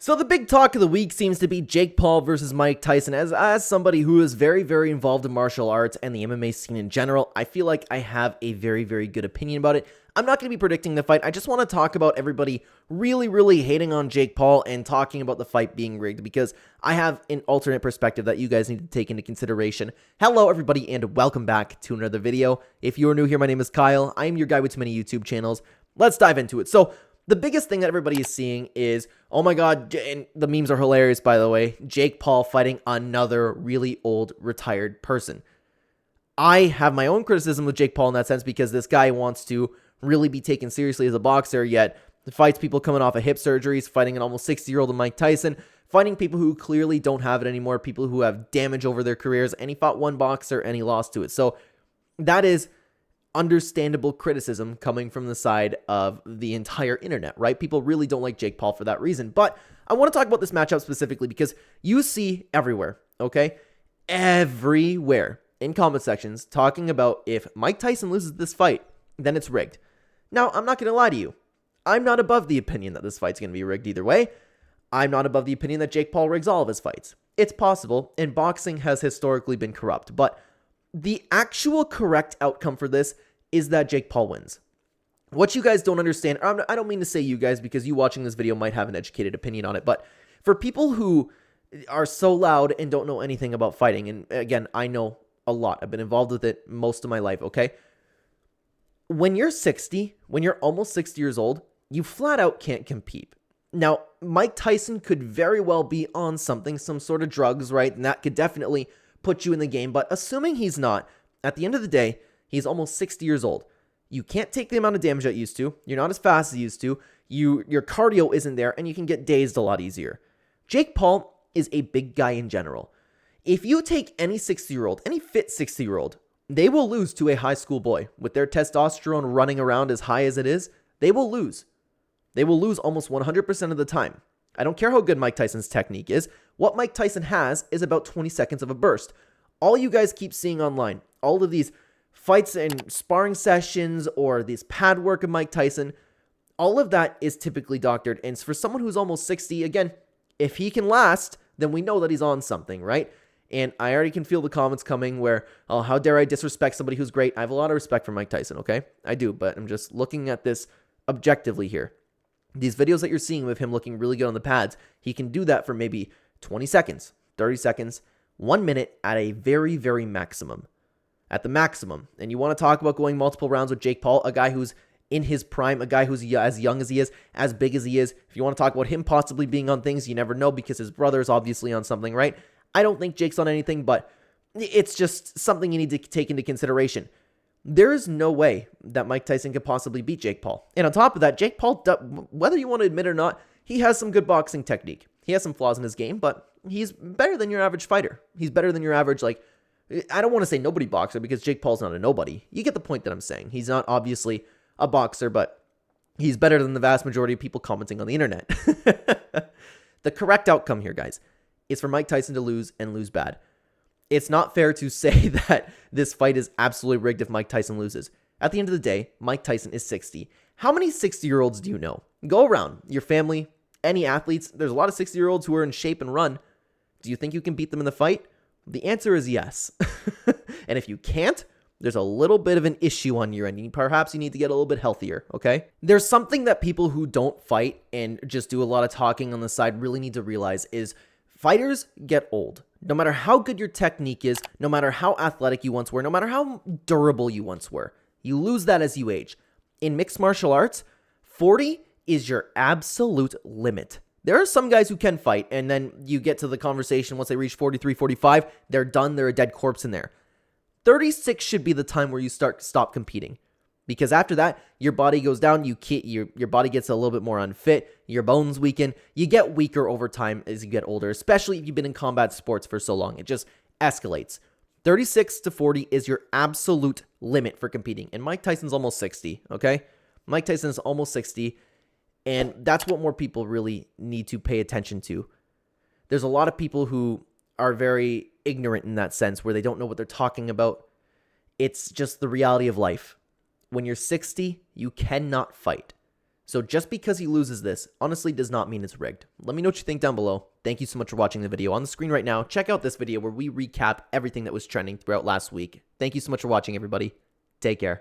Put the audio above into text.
So the big talk of the week seems to be Jake Paul versus Mike Tyson. As somebody who is very, very involved in martial arts and the MMA scene in general, I feel like I have a very, very good opinion about it. I'm not going to be predicting the fight. I just want to talk about everybody really hating on Jake Paul and talking about the fight being rigged because I have an alternate perspective that you guys need to take into consideration. Hello, everybody, and welcome back to another video. If you are new here, my name is Kyle. I am your guy with too many YouTube channels. Let's dive into it. So the biggest thing that everybody is seeing is, oh my god, and the memes are hilarious, by the way, Jake Paul fighting another really old retired person. I have my own criticism with Jake Paul in that sense because this guy wants to really be taken seriously as a boxer, yet fights people coming off of hip surgeries, fighting an almost 60-year-old Mike Tyson, fighting people who clearly don't have it anymore, people who have damage over their careers, and he fought one boxer and he lost to it. So that is understandable criticism coming from the side of the entire internet, right? People really don't like Jake Paul for that reason. But I want to talk about this matchup specifically because you see everywhere, okay? Everywhere in comment sections talking about if Mike Tyson loses this fight, then it's rigged. Now, I'm not going to lie to you. I'm not above the opinion that this fight's going to be rigged either way. I'm not above the opinion that Jake Paul rigs all of his fights. It's possible, and boxing has historically been corrupt, but the actual correct outcome for this is that Jake Paul wins. What you guys don't understand, I don't mean to say you guys because you watching this video might have an educated opinion on it, but for people who are so loud and don't know anything about fighting, and again, I know a lot. I've been involved with it most of my life, okay? When you're 60, when you're almost 60 years old, you flat out can't compete. Now, Mike Tyson could very well be on something, some sort of drugs, right? And that could definitely put you in the game. But assuming he's not, at the end of the day, he's almost 60 years old. You can't take the amount of damage that you used to. You're not as fast as you used to. Your cardio isn't there, and you can get dazed a lot easier. Jake Paul is a big guy in general. If you take any 60-year-old, any fit 60-year-old, they will lose to a high school boy. With their testosterone running around as high as it is, they will lose. They will lose almost 100% of the time. I don't care how good Mike Tyson's technique is. What Mike Tyson has is about 20 seconds of a burst. All you guys keep seeing online, all of these fights and sparring sessions or this pad work of Mike Tyson, all of that is typically doctored. And for someone who's almost 60, again, if he can last, then we know that he's on something, right? And I already can feel the comments coming where, oh, how dare I disrespect somebody who's great? I have a lot of respect for Mike Tyson, okay? I do, but I'm just looking at this objectively here. These videos that you're seeing with him looking really good on the pads, he can do that for maybe 20 seconds, 30 seconds, 1 minute at a very, very maximum. At the maximum. And you want to talk about going multiple rounds with Jake Paul, a guy who's in his prime, a guy who's as young as he is, as big as he is. If you want to talk about him possibly being on things, you never know because his brother is obviously on something, right? I don't think Jake's on anything, but it's just something you need to take into consideration. There is no way that Mike Tyson could possibly beat Jake Paul. And on top of that, Jake Paul, whether you want to admit it or not, he has some good boxing technique. He has some flaws in his game, but he's better than your average fighter. He's better than your average, like, I don't want to say nobody boxer because Jake Paul's not a nobody. You get the point that I'm saying. He's not obviously a boxer, but he's better than the vast majority of people commenting on the internet. The correct outcome here, guys, is for Mike Tyson to lose and lose bad. It's not fair to say that this fight is absolutely rigged if Mike Tyson loses. At the end of the day, Mike Tyson is 60. How many 60-year-olds do you know? Go around your family, any athletes. There's a lot of 60-year-olds who are in shape and run. Do you think you can beat them in the fight? The answer is yes. And if you can't, there's a little bit of an issue on your end. Perhaps you need to get a little bit healthier, okay? There's something that people who don't fight and just do a lot of talking on the side really need to realize is fighters get old. No matter how good your technique is, no matter how athletic you once were, no matter how durable you once were, you lose that as you age. In mixed martial arts, 40 is your absolute limit. There are some guys who can fight, and then you get to the conversation once they reach 43, 45, they're done, they're a dead corpse in there. 36 should be the time where you stop competing. Because after that, your body goes down, your body gets a little bit more unfit, your bones weaken, you get weaker over time as you get older, especially if you've been in combat sports for so long. It just escalates. 36 to 40 is your absolute limit for competing. And Mike Tyson's almost 60, okay? Mike Tyson is almost 60, and that's what more people really need to pay attention to. There's a lot of people who are very ignorant in that sense, where they don't know what they're talking about. It's just the reality of life. When you're 60, you cannot fight. So just because he loses this, honestly does not mean it's rigged. Let me know what you think down below. Thank you so much for watching the video on the screen right now. Check out this video where we recap everything that was trending throughout last week. Thank you so much for watching, everybody. Take care.